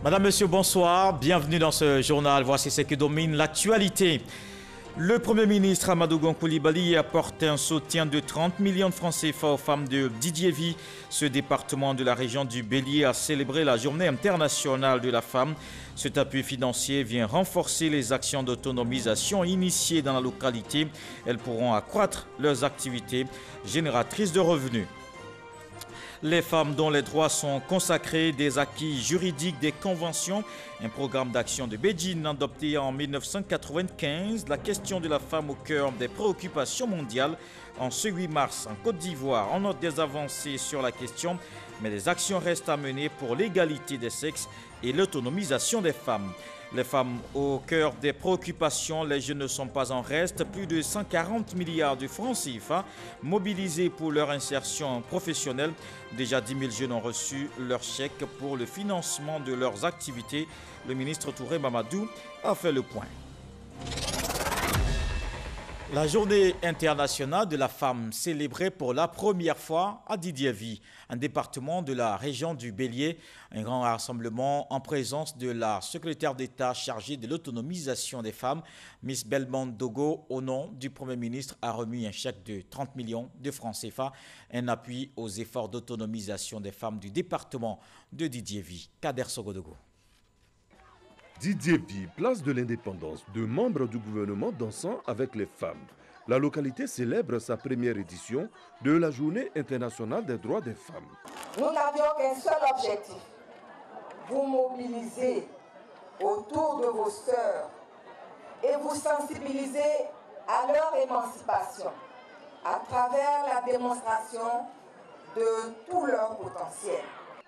Madame, Monsieur, bonsoir. Bienvenue dans ce journal. Voici ce qui domine l'actualité. Le Premier ministre Amadou Gon Coulibaly apporte un soutien de 30 millions de francs CFA aux femmes de Didiévi. Ce département de la région du Bélier a célébré la Journée internationale de la femme. Cet appui financier vient renforcer les actions d'autonomisation initiées dans la localité. Elles pourront accroître leurs activités génératrices de revenus. Les femmes dont les droits sont consacrés, des acquis juridiques, des conventions, un programme d'action de Beijing adopté en 1995, la question de la femme au cœur des préoccupations mondiales. En ce 8 mars, en Côte d'Ivoire, on note des avancées sur la question, mais des actions restent à mener pour l'égalité des sexes et l'autonomisation des femmes. Les femmes au cœur des préoccupations, les jeunes ne sont pas en reste. Plus de 140 milliards de francs CFA mobilisés pour leur insertion professionnelle. Déjà 10 000 jeunes ont reçu leur chèque pour le financement de leurs activités. Le ministre Touré Mamadou a fait le point. La journée internationale de la femme célébrée pour la première fois à Didiévi, un département de la région du Bélier. Un grand rassemblement en présence de la secrétaire d'État chargée de l'autonomisation des femmes, Miss Belmond Dogo, au nom du Premier ministre, a remis un chèque de 30 millions de francs CFA, un appui aux efforts d'autonomisation des femmes du département de Didiévi. Kader Sogodogo. Didiévi, place de l'indépendance, de membres du gouvernement dansant avec les femmes. La localité célèbre sa première édition de la Journée internationale des droits des femmes. Nous n'avions qu'un seul objectif, vous mobiliser autour de vos sœurs et vous sensibiliser à leur émancipation à travers la démonstration de tout leur potentiel.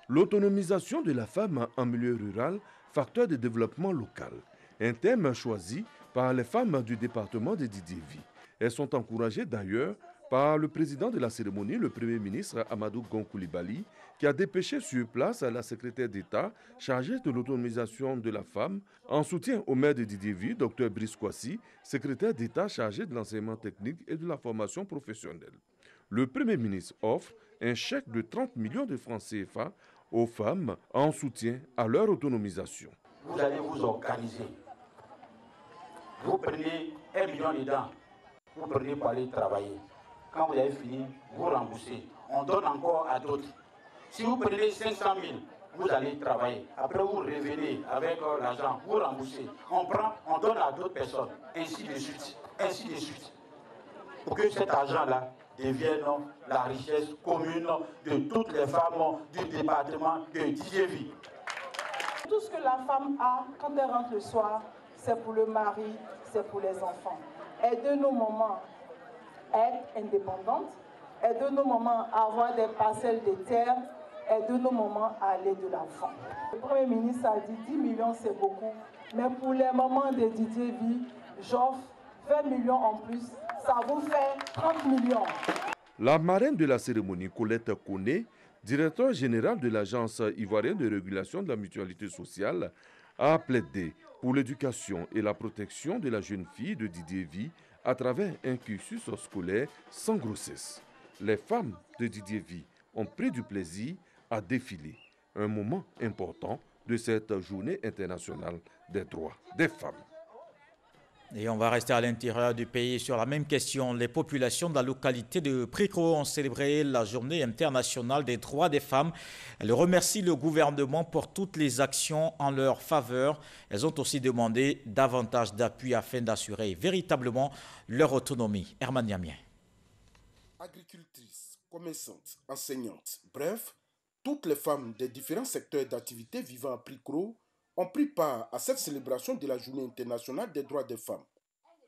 L'autonomisation de la femme en milieu rural, facteur de développement local. Un thème choisi par les femmes du département de Didiévi. Elles sont encouragées d'ailleurs par le président de la cérémonie, le Premier ministre Amadou Gon Coulibaly, qui a dépêché sur place la secrétaire d'État chargée de l'autonomisation de la femme, en soutien au maire de Didiévi, Dr Brice Kwasi, secrétaire d'État chargé de l'enseignement technique et de la formation professionnelle. Le Premier ministre offre un chèque de 30 millions de francs CFA aux femmes en soutien à leur autonomisation. Vous allez vous organiser. Vous prenez 1 million dedans. Vous prenez pour aller travailler. Quand vous avez fini, vous remboursez. On donne encore à d'autres. Si vous prenez 500 000, vous allez travailler. Après, vous revenez avec l'argent, vous remboursez. On prend, on donne à d'autres personnes. Ainsi de suite. Ainsi de suite. Pour que cet argent-là devienne la richesse commune de toutes les femmes du département de Didiévi. Tout ce que la femme a quand elle rentre le soir, c'est pour le mari, c'est pour les enfants. Aide-nous maman à être indépendante, aide-nous maman à avoir des parcelles de terre, aide-nous maman à aller de l'enfant. Le Premier ministre a dit 10 millions c'est beaucoup, mais pour les mamans de Didiévi, j'offre 20 millions en plus, ça vous fait 30 millions. La marraine de la cérémonie, Colette Koné, directeur général de l'Agence ivoirienne de régulation de la mutualité sociale, a plaidé pour l'éducation et la protection de la jeune fille de Didiévi à travers un cursus scolaire sans grossesse. Les femmes de Didiévi ont pris du plaisir à défiler, un moment important de cette journée internationale des droits des femmes. Et on va rester à l'intérieur du pays sur la même question. Les populations de la localité de Pricro ont célébré la Journée internationale des droits des femmes. Elles remercient le gouvernement pour toutes les actions en leur faveur. Elles ont aussi demandé davantage d'appui afin d'assurer véritablement leur autonomie. Herman Niamien. Agricultrices, commerçantes, enseignantes, bref, toutes les femmes des différents secteurs d'activité vivant à Pricro ont pris part à cette célébration de la Journée internationale des droits des femmes.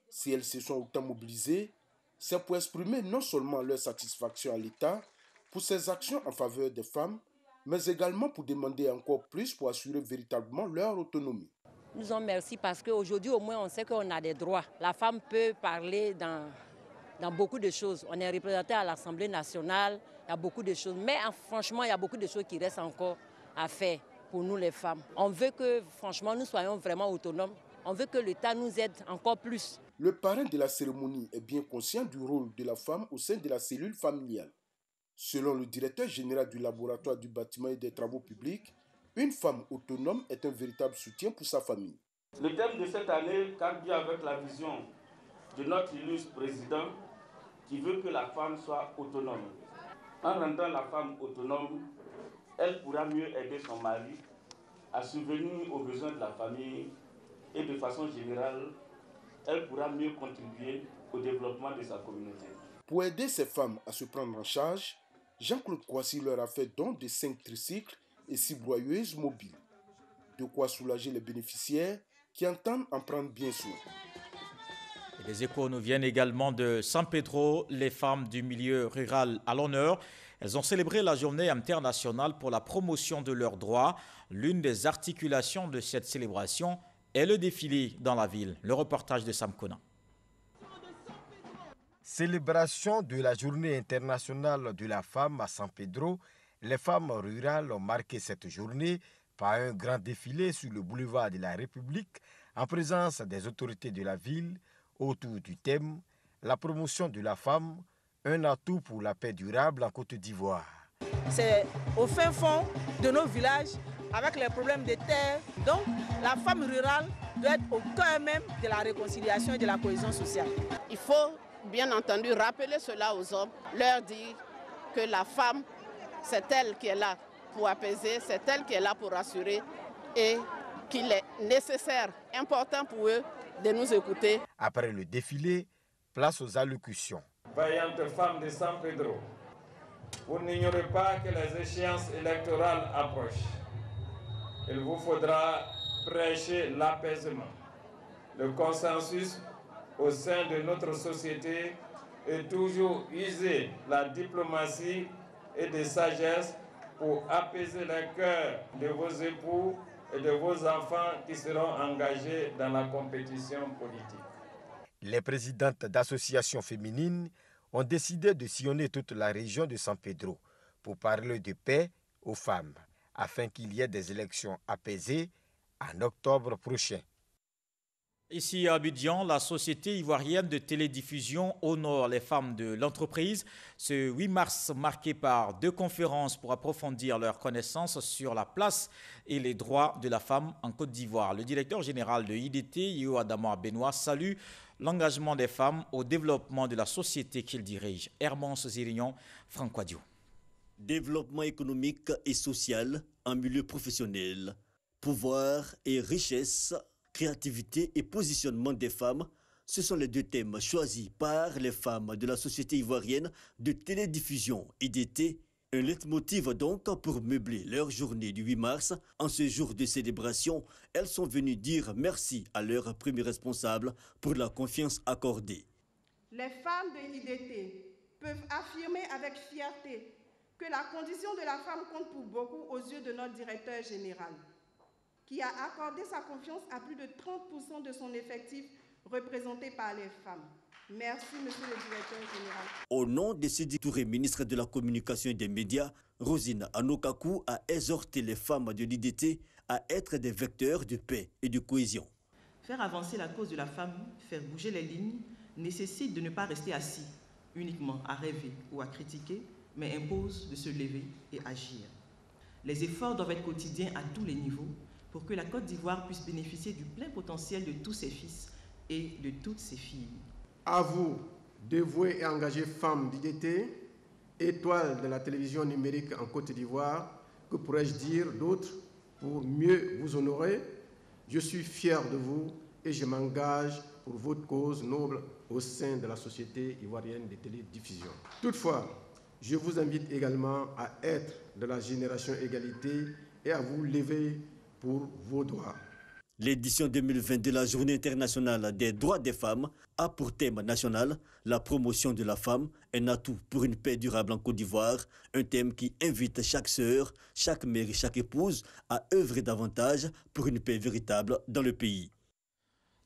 Si elles se sont autant mobilisées, c'est pour exprimer non seulement leur satisfaction à l'État pour ses actions en faveur des femmes, mais également pour demander encore plus pour assurer véritablement leur autonomie. Nous disons merci parce qu'aujourd'hui au moins on sait qu'on a des droits. La femme peut parler dans beaucoup de choses. On est représenté à l'Assemblée nationale, il y a beaucoup de choses. Mais franchement, il y a beaucoup de choses qui restent encore à faire. Pour nous les femmes. On veut que franchement nous soyons vraiment autonomes. On veut que l'État nous aide encore plus. Le parrain de la cérémonie est bien conscient du rôle de la femme au sein de la cellule familiale. Selon le directeur général du laboratoire du bâtiment et des travaux publics, Une femme autonome est un véritable soutien pour sa famille. Le thème de cette année cadre bien avec la vision de notre illustre président qui veut que la femme soit autonome. En rendant la femme autonome, elle pourra mieux aider son mari à subvenir aux besoins de la famille et de façon générale, elle pourra mieux contribuer au développement de sa communauté. Pour aider ces femmes à se prendre en charge, Jean-Claude Kouassi leur a fait don de 5 tricycles et 6 broyeuses mobiles. De quoi soulager les bénéficiaires qui entendent en prendre bien soin. Et les échos nous viennent également de San Pedro, les femmes du milieu rural à l'honneur. Elles ont célébré la journée internationale pour la promotion de leurs droits. L'une des articulations de cette célébration est le défilé dans la ville. Le reportage de Sam Kona. Célébration de la journée internationale de la femme à San Pedro, les femmes rurales ont marqué cette journée par un grand défilé sur le boulevard de la République en présence des autorités de la ville autour du thème « La promotion de la femme, un atout pour la paix durable en Côte d'Ivoire ». C'est au fin fond de nos villages avec les problèmes de terre. Donc la femme rurale doit être au cœur même de la réconciliation et de la cohésion sociale. Il faut bien entendu rappeler cela aux hommes, leur dire que la femme, c'est elle qui est là pour apaiser, c'est elle qui est là pour rassurer et qu'il est nécessaire, important pour eux de nous écouter. Après le défilé, place aux allocutions. Vaillantes femmes de San Pedro, vous n'ignorez pas que les échéances électorales approchent. Il vous faudra prêcher l'apaisement, le consensus au sein de notre société et toujours user la diplomatie et de sagesse pour apaiser les cœurs de vos époux et de vos enfants qui seront engagés dans la compétition politique. Les présidentes d'associations féminines ont décidé de sillonner toute la région de San Pedro pour parler de paix aux femmes, afin qu'il y ait des élections apaisées en octobre prochain. Ici à Abidjan, la société ivoirienne de télédiffusion honore les femmes de l'entreprise. Ce 8 mars marqué par 2 conférences pour approfondir leurs connaissances sur la place et les droits de la femme en Côte d'Ivoire. Le directeur général de IDT, Yo Adama Benoît, salue l'engagement des femmes au développement de la société qu'il dirige. Hermance Zirignon, Franck Dio. Développement économique et social en milieu professionnel, pouvoir et richesse, créativité et positionnement des femmes, ce sont les 2 thèmes choisis par les femmes de la société ivoirienne de télédiffusion IDT, un leitmotiv donc pour meubler leur journée du 8 mars. En ce jour de célébration, elles sont venues dire merci à leur premier responsable pour la confiance accordée. Les femmes de l'IDT peuvent affirmer avec fierté que la condition de la femme compte pour beaucoup aux yeux de notre directeur général, qui a accordé sa confiance à plus de 30% de son effectif représenté par les femmes. Merci, monsieur le directeur général. Au nom de Sidi Touré, ministre de la Communication et des Médias, Rosine Anokakou a exhorté les femmes de l'IDT à être des vecteurs de paix et de cohésion. Faire avancer la cause de la femme, faire bouger les lignes, nécessite de ne pas rester assis, uniquement à rêver ou à critiquer, mais impose de se lever et agir. Les efforts doivent être quotidiens à tous les niveaux, pour que la Côte d'Ivoire puisse bénéficier du plein potentiel de tous ses fils et de toutes ses filles. À vous, dévouées et engagées femmes d'IDT, étoiles de la télévision numérique en Côte d'Ivoire, que pourrais-je dire d'autre pour mieux vous honorer? Je suis fier de vous et je m'engage pour votre cause noble au sein de la Société ivoirienne de télédiffusion. Toutefois, je vous invite également à être de la génération égalité et à vous lever pour vos droits. L'édition 2020 de la Journée internationale des droits des femmes a pour thème national la promotion de la femme, un atout pour une paix durable en Côte d'Ivoire, un thème qui invite chaque sœur, chaque mère et chaque épouse à œuvrer davantage pour une paix véritable dans le pays.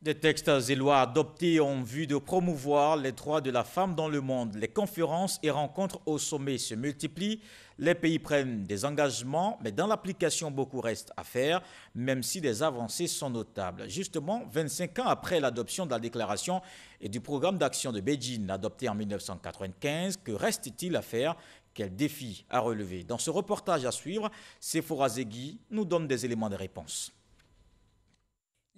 Des textes et lois adoptés en vue de promouvoir les droits de la femme dans le monde. Les conférences et rencontres au sommet se multiplient. Les pays prennent des engagements, mais dans l'application, beaucoup reste à faire, même si des avancées sont notables. Justement, 25 ans après l'adoption de la déclaration et du programme d'action de Beijing adopté en 1995, que reste-t-il à faire? Quels défis à relever? Dans ce reportage à suivre, Sephora Zegui nous donne des éléments de réponse.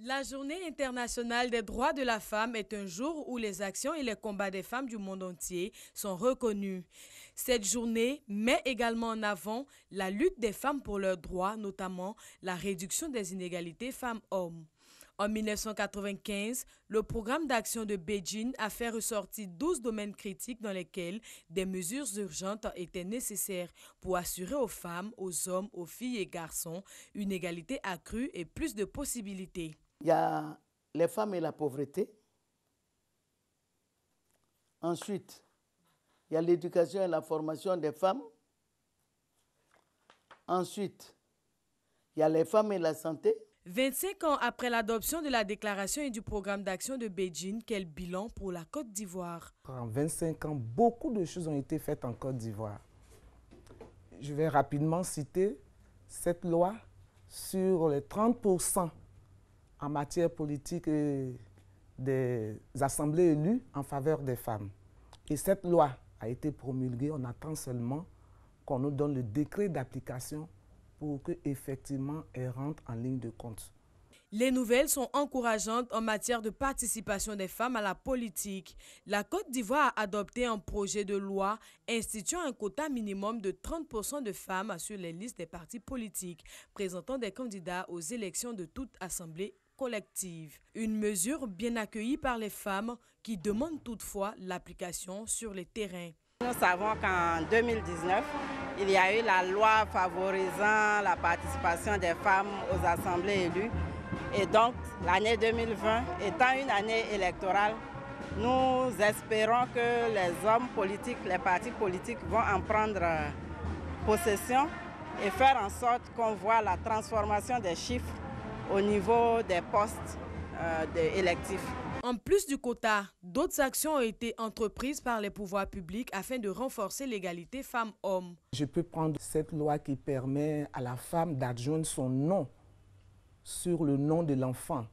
La Journée internationale des droits de la femme est un jour où les actions et les combats des femmes du monde entier sont reconnus. Cette journée met également en avant la lutte des femmes pour leurs droits, notamment la réduction des inégalités femmes-hommes. En 1995, le programme d'action de Beijing a fait ressortir 12 domaines critiques dans lesquels des mesures urgentes étaient nécessaires pour assurer aux femmes, aux hommes, aux filles et garçons une égalité accrue et plus de possibilités. Il y a les femmes et la pauvreté. Ensuite, il y a l'éducation et la formation des femmes. Ensuite, il y a les femmes et la santé. 25 ans après l'adoption de la déclaration et du programme d'action de Beijing, quel bilan pour la Côte d'Ivoire? En 25 ans, beaucoup de choses ont été faites en Côte d'Ivoire. Je vais rapidement citer cette loi sur les 30% en matière politique et des assemblées élues en faveur des femmes. Et cette loi a été promulguée, on attend seulement qu'on nous donne le décret d'application pour qu'effectivement elle rentre en ligne de compte. Les nouvelles sont encourageantes en matière de participation des femmes à la politique. La Côte d'Ivoire a adopté un projet de loi instituant un quota minimum de 30% de femmes sur les listes des partis politiques, présentant des candidats aux élections de toute assemblée collective. Une mesure bien accueillie par les femmes qui demandent toutefois l'application sur les terrains. Nous savons qu'en 2019, il y a eu la loi favorisant la participation des femmes aux assemblées élues. Et donc, l'année 2020 étant une année électorale, nous espérons que les hommes politiques, les partis politiques vont en prendre possession et faire en sorte qu'on voit la transformation des chiffres au niveau des postes électifs. En plus du quota, d'autres actions ont été entreprises par les pouvoirs publics afin de renforcer l'égalité femmes-hommes. Je peux prendre cette loi qui permet à la femme d'adjoindre son nom sur le nom de l'enfant.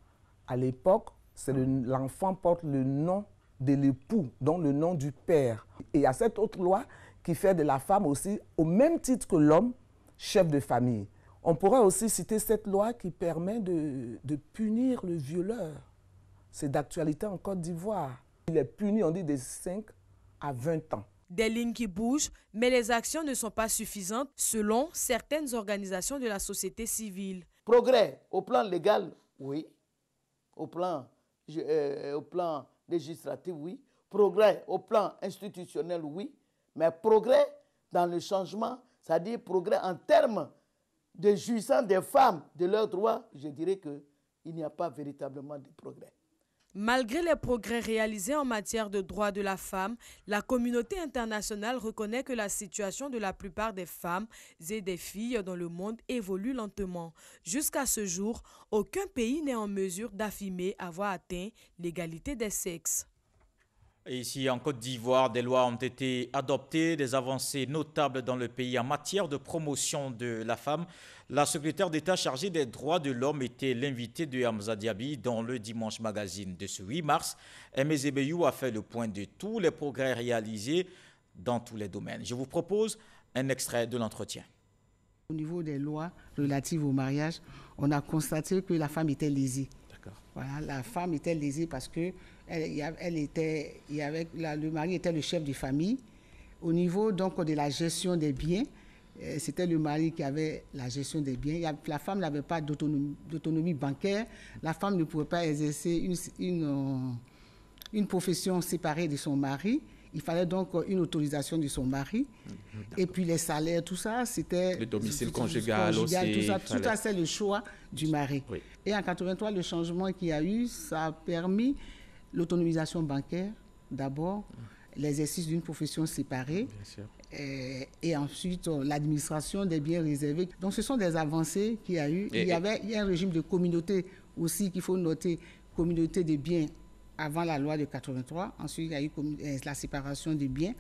À l'époque, l'enfant porte le nom de l'époux, donc le nom du père. Et il y a cette autre loi qui fait de la femme aussi, au même titre que l'homme, chef de famille. On pourrait aussi citer cette loi qui permet de punir le violeur. C'est d'actualité en Côte d'Ivoire. Il est puni, on dit, de 5 à 20 ans. Des lignes qui bougent, mais les actions ne sont pas suffisantes selon certaines organisations de la société civile. Progrès au plan légal, oui. Au plan législatif, oui. Progrès au plan institutionnel, oui. Mais progrès dans le changement, c'est-à-dire progrès en termes de jouissance des femmes de leurs droits, je dirais qu'il n'y a pas véritablement de progrès. Malgré les progrès réalisés en matière de droits de la femme, la communauté internationale reconnaît que la situation de la plupart des femmes et des filles dans le monde évolue lentement. Jusqu'à ce jour, aucun pays n'est en mesure d'affirmer avoir atteint l'égalité des sexes. Et ici, en Côte d'Ivoire, des lois ont été adoptées, des avancées notables dans le pays en matière de promotion de la femme. La secrétaire d'État chargée des droits de l'homme était l'invitée de Hamza Diaby dans le Dimanche Magazine de ce 8 mars. Aimé Zebeyou a fait le point de tous les progrès réalisés dans tous les domaines. Je vous propose un extrait de l'entretien. Au niveau des lois relatives au mariage, on a constaté que la femme était lésée. Voilà, la femme était lésée parce que le mari était le chef de famille. Au niveau donc de la gestion des biens, c'était le mari qui avait la gestion des biens. La femme n'avait pas d'autonomie bancaire. La femme ne pouvait pas exercer une profession séparée de son mari. Il fallait donc une autorisation de son mari. Et puis les salaires, tout ça, c'était... Le domicile conjugal aussi. Tout ça, c'est le choix du mari. Oui. Et en 1983, le changement qu'il y a eu, ça a permis l'autonomisation bancaire, d'abord, l'exercice d'une profession séparée, et ensuite l'administration des biens réservés. Donc ce sont des avancées qu'il y a eu. Il y a un régime de communauté aussi qu'il faut noter, communauté des biens avant la loi de 83. Ensuite, il y a eu la séparation des biens.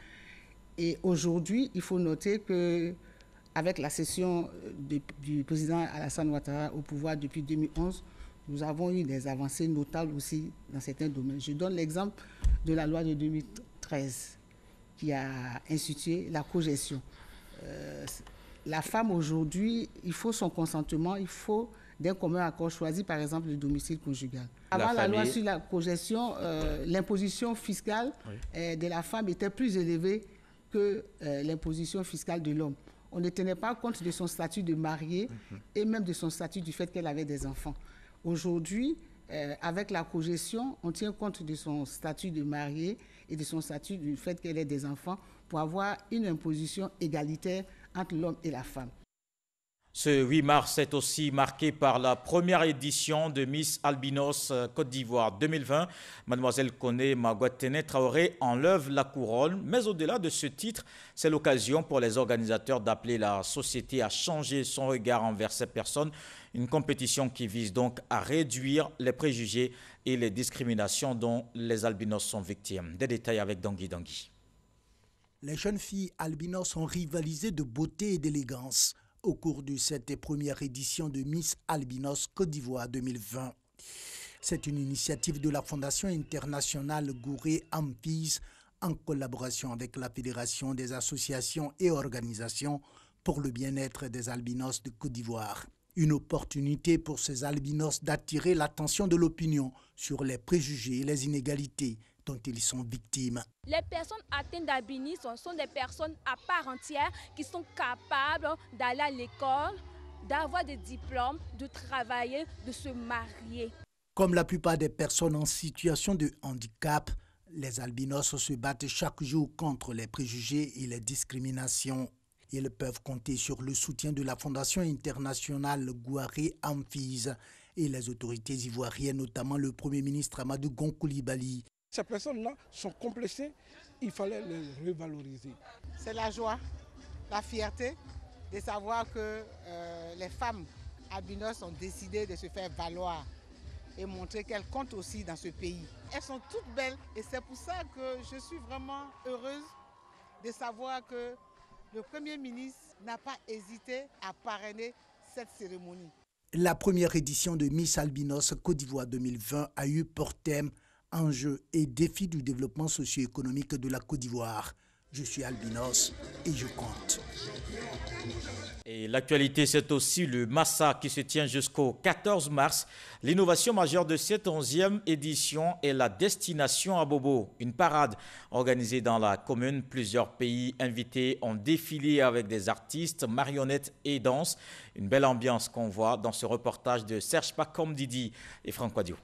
Et aujourd'hui, il faut noter qu'avec la cession du président Alassane Ouattara au pouvoir depuis 2011, nous avons eu des avancées notables aussi dans certains domaines. Je donne l'exemple de la loi de 2013 qui a institué la cogestion. La femme aujourd'hui, il faut son consentement, il faut d'un commun accord choisi par exemple le domicile conjugal. Avant la loi sur la cogestion, l'imposition fiscale de la femme était plus élevée que l'imposition fiscale de l'homme. On ne tenait pas compte de son statut de mariée et même de son statut du fait qu'elle avait des enfants. Aujourd'hui, avec la cogestion, on tient compte de son statut de mariée et de son statut du fait qu'elle ait des enfants pour avoir une imposition égalitaire entre l'homme et la femme. Ce 8 mars est aussi marqué par la première édition de Miss Albinos Côte d'Ivoire 2020. Mademoiselle Koné Magouatene Traoré enlève la couronne, mais au-delà de ce titre, c'est l'occasion pour les organisateurs d'appeler la société à changer son regard envers ces personnes. Une compétition qui vise donc à réduire les préjugés et les discriminations dont les albinos sont victimes. Des détails avec Dangui Dangui. Les jeunes filles albinos ont rivalisé de beauté et d'élégance au cours de cette première édition de Miss Albinos Côte d'Ivoire 2020. C'est une initiative de la Fondation internationale Gouré Ampis en collaboration avec la Fédération des associations et organisations pour le bien-être des albinos de Côte d'Ivoire. Une opportunité pour ces albinos d'attirer l'attention de l'opinion sur les préjugés et les inégalités dont ils sont victimes. Les personnes atteintes d'albinisme sont des personnes à part entière qui sont capables d'aller à l'école, d'avoir des diplômes, de travailler, de se marier. Comme la plupart des personnes en situation de handicap, les albinos se battent chaque jour contre les préjugés et les discriminations. Ils peuvent compter sur le soutien de la Fondation internationale Gouré Ampis et les autorités ivoiriennes, notamment le Premier ministre Amadou Gon Coulibaly. Ces personnes-là sont complexées, il fallait les revaloriser. C'est la joie, la fierté de savoir que les femmes albinos ont décidé de se faire valoir et montrer qu'elles comptent aussi dans ce pays. Elles sont toutes belles et c'est pour ça que je suis vraiment heureuse de savoir que le Premier ministre n'a pas hésité à parrainer cette cérémonie. La première édition de Miss Albinos Côte d'Ivoire 2020 a eu pour thème enjeux et défis du développement socio-économique de la Côte d'Ivoire. Je suis albinos et je compte. Et l'actualité, c'est aussi le Massa qui se tient jusqu'au 14 mars. L'innovation majeure de cette 11e édition est la destination à Bobo, une parade organisée dans la commune. Plusieurs pays invités ont défilé avec des artistes, marionnettes et danse. Une belle ambiance qu'on voit dans ce reportage de Serge Pacom Didi et Franck Wadio.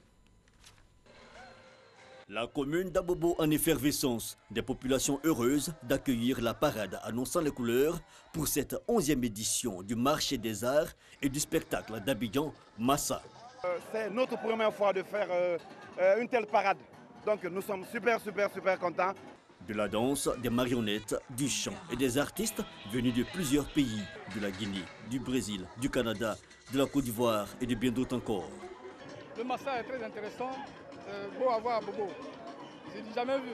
La commune d'Abobo en effervescence, des populations heureuses d'accueillir la parade annonçant les couleurs pour cette 11e édition du marché des arts et du spectacle d'Abidjan, Massa. C'est notre première fois de faire une telle parade, donc nous sommes super contents. De la danse, des marionnettes, du chant et des artistes venus de plusieurs pays, de la Guinée, du Brésil, du Canada, de la Côte d'Ivoire et de bien d'autres encore. Le Massa est très intéressant. Beau à voir à Bobo. Je n'ai jamais vu.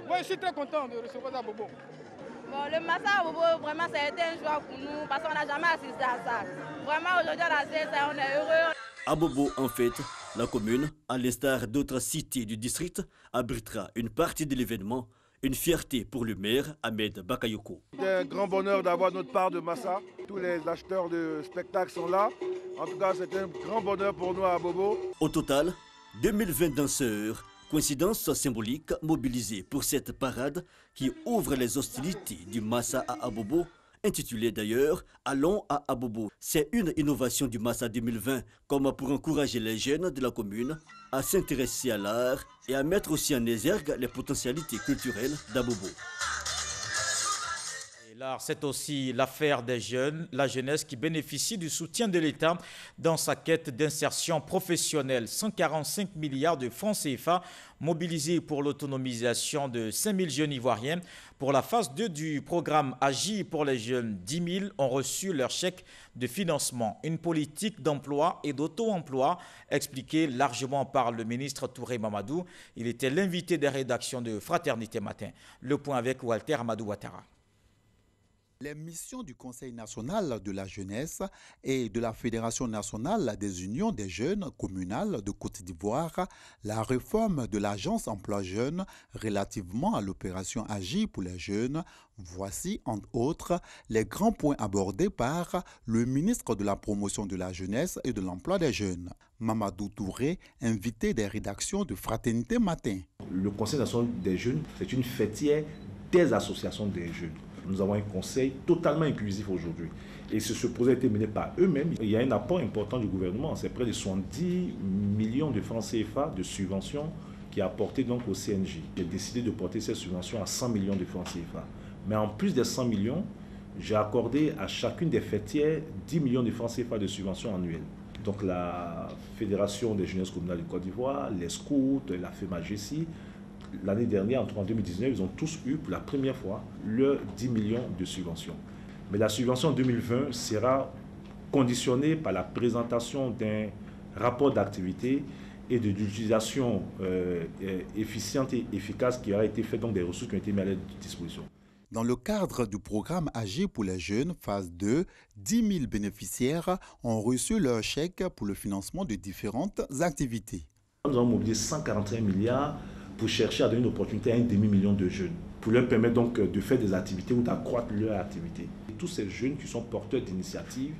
Moi, je suis très content de recevoir à Bobo. Bon, le Massa à Bobo, vraiment, ça a été un joie pour nous parce qu'on n'a jamais assisté à ça. Vraiment, aujourd'hui, à la CSA, on est heureux. À Bobo, en fait, la commune, à l'instar d'autres cités du district, abritera une partie de l'événement. Une fierté pour le maire Ahmed Bakayoko. C'est un grand bonheur d'avoir notre part de Massa. Tous les acheteurs de spectacles sont là. En tout cas, c'est un grand bonheur pour nous à Bobo. Au total, 2020 danseurs, coïncidence symbolique mobilisée pour cette parade qui ouvre les hostilités du Massa à Abobo, intitulée d'ailleurs « Allons à Abobo ». C'est une innovation du Massa 2020, comme pour encourager les jeunes de la commune à s'intéresser à l'art et à mettre aussi en exergue les potentialités culturelles d'Abobo. L'art, c'est aussi l'affaire des jeunes, la jeunesse qui bénéficie du soutien de l'État dans sa quête d'insertion professionnelle. 145 milliards de francs CFA mobilisés pour l'autonomisation de 5000 jeunes ivoiriens. Pour la phase 2 du programme Agir pour les jeunes, 10 000 ont reçu leur chèque de financement. Une politique d'emploi et d'auto-emploi expliquée largement par le ministre Touré Mamadou. Il était l'invité des rédactions de Fraternité Matin. Le point avec Walter Amadou Ouattara. Les missions du Conseil national de la jeunesse et de la Fédération nationale des unions des jeunes communales de Côte d'Ivoire, la réforme de l'agence emploi jeunes relativement à l'opération Agir pour les jeunes, voici entre autres les grands points abordés par le ministre de la Promotion de la jeunesse et de l'emploi des jeunes, Mamadou Touré, invité des rédactions de Fraternité Matin. Le Conseil national des jeunes, c'est une fêtière des associations des jeunes. Nous avons un conseil totalement inclusif aujourd'hui. Et ce projet a été mené par eux-mêmes. Il y a un apport important du gouvernement. C'est près de 70 millions de francs CFA de subventions qui a apporté donc au CNJ. J'ai décidé de porter ces subventions à 100 millions de francs CFA. Mais en plus des 100 millions, j'ai accordé à chacune des fêtières 10 millions de francs CFA de subventions annuelles. Donc la Fédération des jeunesses communales de Côte d'Ivoire, les scouts, la FEMAGESI, l'année dernière, en 2019, ils ont tous eu pour la première fois leurs 10 millions de subventions. Mais la subvention en 2020 sera conditionnée par la présentation d'un rapport d'activité et de l'utilisation efficiente et efficace qui aura été fait, donc des ressources qui ont été mises à leur disposition. Dans le cadre du programme Agir pour les jeunes, phase 2, 10 000 bénéficiaires ont reçu leur chèque pour le financement de différentes activités. Nous avons mobilisé 141 milliards pour chercher à donner une opportunité à 1,5 million de jeunes, pour leur permettre donc de faire des activités ou d'accroître leur activité. Et tous ces jeunes qui sont porteurs d'initiatives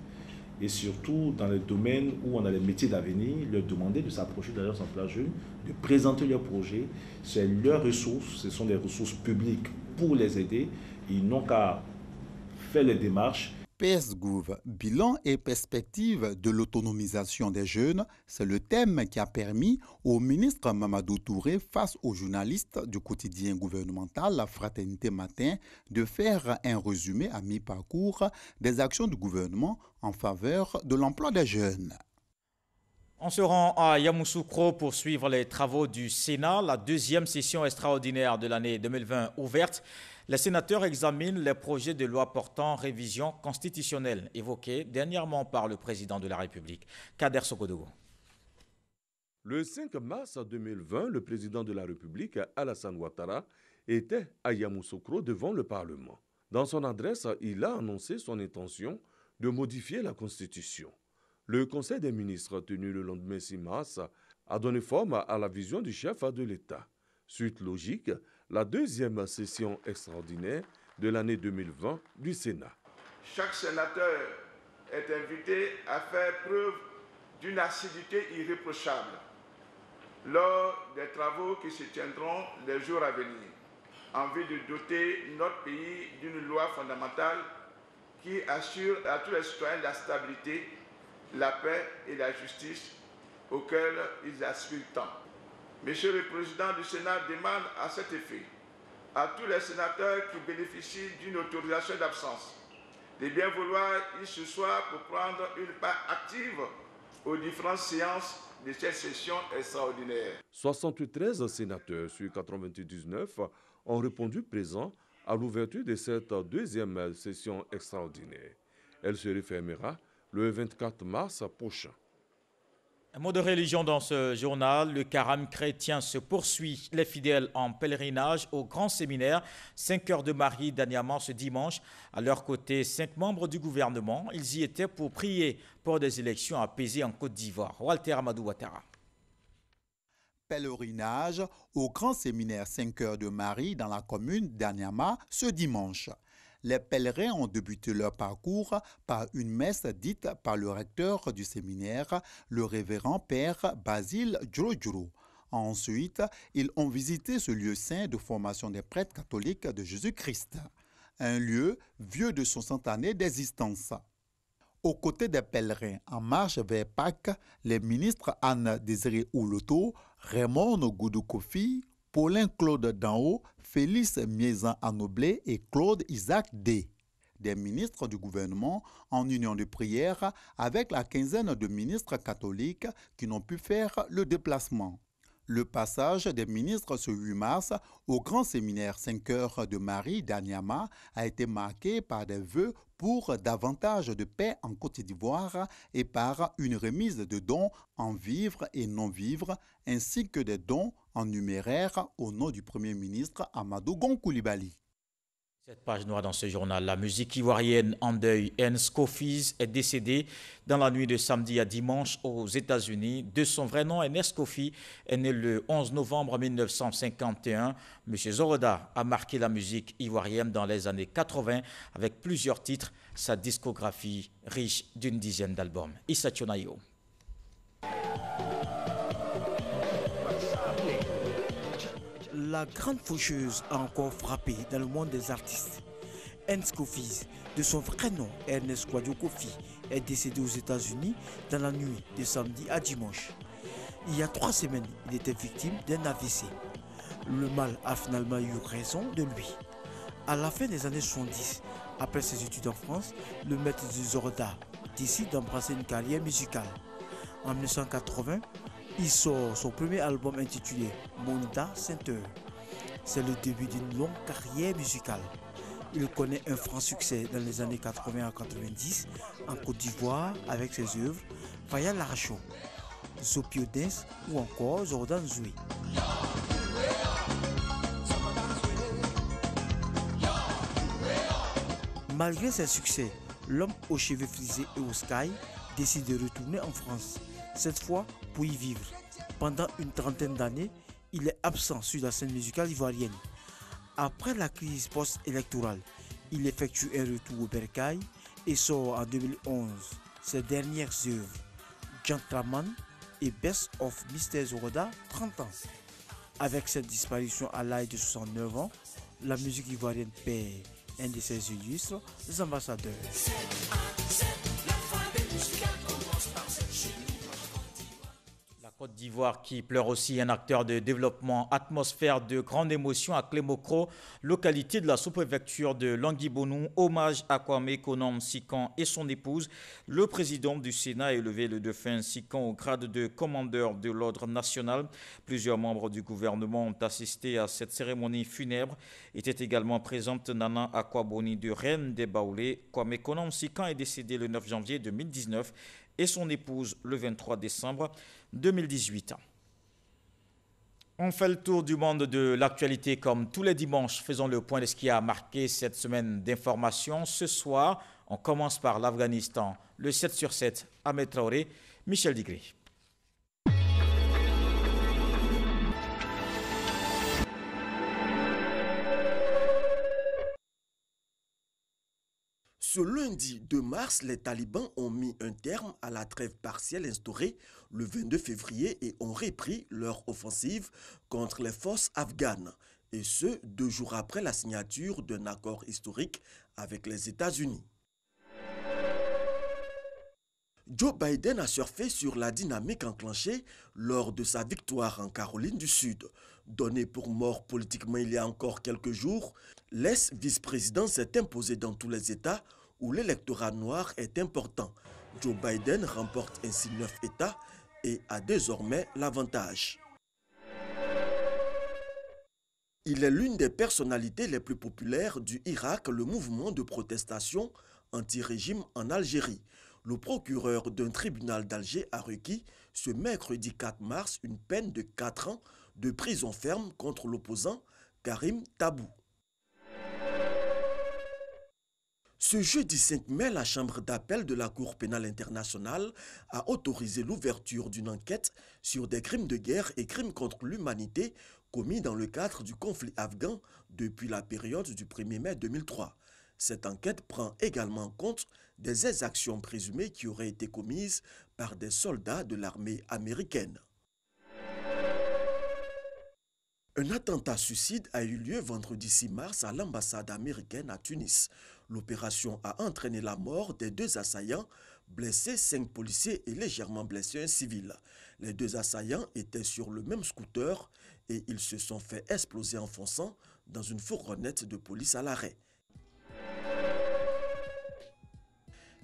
et surtout dans les domaines où on a les métiers d'avenir, leur demander de s'approcher de l'agence emploi jeunes, de présenter leurs projets. C'est leurs ressources, ce sont des ressources publiques pour les aider. Ils n'ont qu'à faire les démarches. PSGouv, bilan et perspective de l'autonomisation des jeunes, c'est le thème qui a permis au ministre Mamadou Touré, face aux journalistes du quotidien gouvernemental La Fraternité Matin, de faire un résumé à mi-parcours des actions du gouvernement en faveur de l'emploi des jeunes. On se rend à Yamoussoukro pour suivre les travaux du Sénat. La deuxième session extraordinaire de l'année 2020 ouverte. Les sénateurs examinent les projets de loi portant révision constitutionnelle évoqués dernièrement par le président de la République, Kader Sokodogo. Le 5 mars 2020, le président de la République, Alassane Ouattara, était à Yamoussoukro devant le Parlement. Dans son adresse, il a annoncé son intention de modifier la Constitution. Le Conseil des ministres, tenu le lendemain 6 mars, a donné forme à la vision du chef de l'État. Suite logique, la deuxième session extraordinaire de l'année 2020 du Sénat. Chaque sénateur est invité à faire preuve d'une assiduité irréprochable lors des travaux qui se tiendront les jours à venir, en vue de doter notre pays d'une loi fondamentale qui assure à tous les citoyens la stabilité, la paix et la justice auxquelles ils aspirent tant. Monsieur le Président du Sénat demande à cet effet à tous les sénateurs qui bénéficient d'une autorisation d'absence de bien vouloir y ce soir pour prendre une part active aux différentes séances de cette session extraordinaire. 73 sénateurs sur 99 ont répondu présents à l'ouverture de cette deuxième session extraordinaire. Elle se refermera le 24 mars prochain. Un mot de religion dans ce journal. Le carême chrétien se poursuit. Les fidèles en pèlerinage au grand séminaire 5 heures de Marie d'Anyama ce dimanche. À leur côté, 5 membres du gouvernement. Ils y étaient pour prier pour des élections apaisées en Côte d'Ivoire. Walter Amadou Ouattara. Pèlerinage au grand séminaire 5 heures de Marie dans la commune d'Anyama ce dimanche. Les pèlerins ont débuté leur parcours par une messe dite par le recteur du séminaire, le révérend père Basile Djoro. Ensuite, ils ont visité ce lieu saint de formation des prêtres catholiques de Jésus-Christ, un lieu vieux de 60 années d'existence. Aux côtés des pèlerins en marche vers Pâques, les ministres Anne Désiré Ouloto, Raymond Goudou Kofi, Paulin Claude Danho, Félix Miezan Anoblé et Claude Isaac D. Des ministres du gouvernement en union de prière avec la quinzaine de ministres catholiques qui n'ont pu faire le déplacement. Le passage des ministres ce 8 mars au grand séminaire 5 heures de Marie d'Anyama a été marqué par des vœux pour davantage de paix en Côte d'Ivoire et par une remise de dons en vivres et non-vivres ainsi que des dons en numéraire au nom du Premier ministre Amadou Gon Coulibaly. Cette page noire dans ce journal, la musique ivoirienne en deuil. Ernst Kofi est décédé dans la nuit de samedi à dimanche aux États-Unis. De son vrai nom, Ernst Kofi est né le 11 novembre 1951. M. Zoroda a marqué la musique ivoirienne dans les années 80 avec plusieurs titres. Sa discographie riche d'une dizaine d'albums. Issa Tchonayo. La grande faucheuse a encore frappé dans le monde des artistes. Ernst Kofi, de son vrai nom Ernest Kouadio Kofi, est décédé aux États-Unis dans la nuit de samedi à dimanche. Il y a 3 semaines, il était victime d'un AVC. Le mal a finalement eu raison de lui. À la fin des années 70, après ses études en France, le maître du Zoroda décide d'embrasser une carrière musicale. En 1980, il sort son premier album intitulé Monda Center. C'est le début d'une longue carrière musicale. Il connaît un franc succès dans les années 80 à 90 en Côte d'Ivoire avec ses œuvres Faya Laracho, Zopio Dance ou encore Jordan Zoui. Malgré ses succès, l'homme aux cheveux frisés et au sky décide de retourner en France, cette fois pour y vivre. Pendant une trentaine d'années, il est absent sur la scène musicale ivoirienne. Après la crise post-électorale, il effectue un retour au bercail et sort en 2011 ses dernières œuvres, Gentleman et Best of Mr. Zoroda, 30 ans. Avec cette disparition à l'âge de 69 ans, la musique ivoirienne perd un de ses illustres ambassadeurs. Côte d'Ivoire qui pleure aussi un acteur de développement, atmosphère de grande émotion à Clémocro, localité de la sous-préfecture de Languibonou, hommage à Kwame Konom Sikan et son épouse. Le président du Sénat a élevé le défunt Sikan au grade de commandeur de l'ordre national. Plusieurs membres du gouvernement ont assisté à cette cérémonie funèbre. Était également présente Nana Akwaboni de Reine des Baoulés. Kwame Konom Sikan est décédé le 9 janvier 2019 et son épouse le 23 décembre 2018. On fait le tour du monde de l'actualité comme tous les dimanches. Faisons le point de ce qui a marqué cette semaine d'information. Ce soir, on commence par l'Afghanistan. Le 7 sur 7, Ahmed Traoré, Michel Digré. Ce lundi 2 mars, les talibans ont mis un terme à la trêve partielle instaurée le 22 février et ont repris leur offensive contre les forces afghanes. Et ce, 2 jours après la signature d'un accord historique avec les États-Unis. Joe Biden a surfé sur la dynamique enclenchée lors de sa victoire en Caroline du Sud. Donné pour mort politiquement il y a encore quelques jours, l'ex-vice-président s'est imposé dans tous les États où l'électorat noir est important. Joe Biden remporte ainsi 9 États et a désormais l'avantage. Il est l'une des personnalités les plus populaires du Irak, le mouvement de protestation anti-régime en Algérie. Le procureur d'un tribunal d'Alger a requis ce mercredi 4 mars une peine de 4 ans de prison ferme contre l'opposant Karim Tabou. Ce jeudi 5 mai, la Chambre d'appel de la Cour pénale internationale a autorisé l'ouverture d'une enquête sur des crimes de guerre et crimes contre l'humanité commis dans le cadre du conflit afghan depuis la période du 1er mai 2003. Cette enquête prend également en compte des exactions présumées qui auraient été commises par des soldats de l'armée américaine. Un attentat suicide a eu lieu vendredi 6 mars à l'ambassade américaine à Tunis. L'opération a entraîné la mort des 2 assaillants, blessé 5 policiers et légèrement blessé un civil. Les 2 assaillants étaient sur le même scooter et ils se sont fait exploser en fonçant dans une fourgonnette de police à l'arrêt.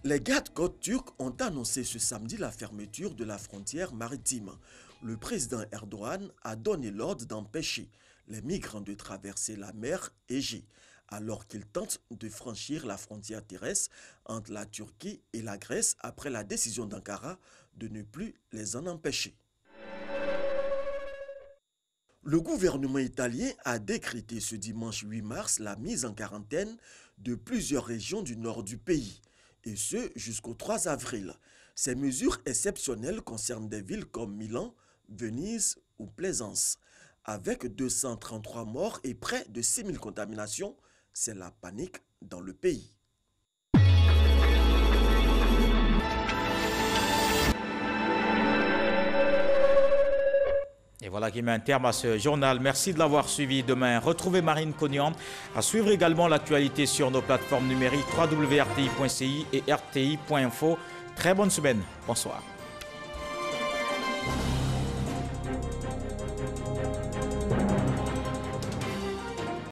Les gardes-côtes turcs ont annoncé ce samedi la fermeture de la frontière maritime. Le président Erdogan a donné l'ordre d'empêcher les migrants de traverser la mer Égée, alors qu'ils tentent de franchir la frontière terrestre entre la Turquie et la Grèce après la décision d'Ankara de ne plus les en empêcher. Le gouvernement italien a décrété ce dimanche 8 mars la mise en quarantaine de plusieurs régions du nord du pays, et ce jusqu'au 3 avril. Ces mesures exceptionnelles concernent des villes comme Milan, Venise ou Plaisance. Avec 233 morts et près de 6000 contaminations, c'est la panique dans le pays. Et voilà qui met un terme à ce journal. Merci de l'avoir suivi. Demain, retrouvez Marine Cognan. À suivre également l'actualité sur nos plateformes numériques www.rti.ci et rti.info. Très bonne semaine. Bonsoir.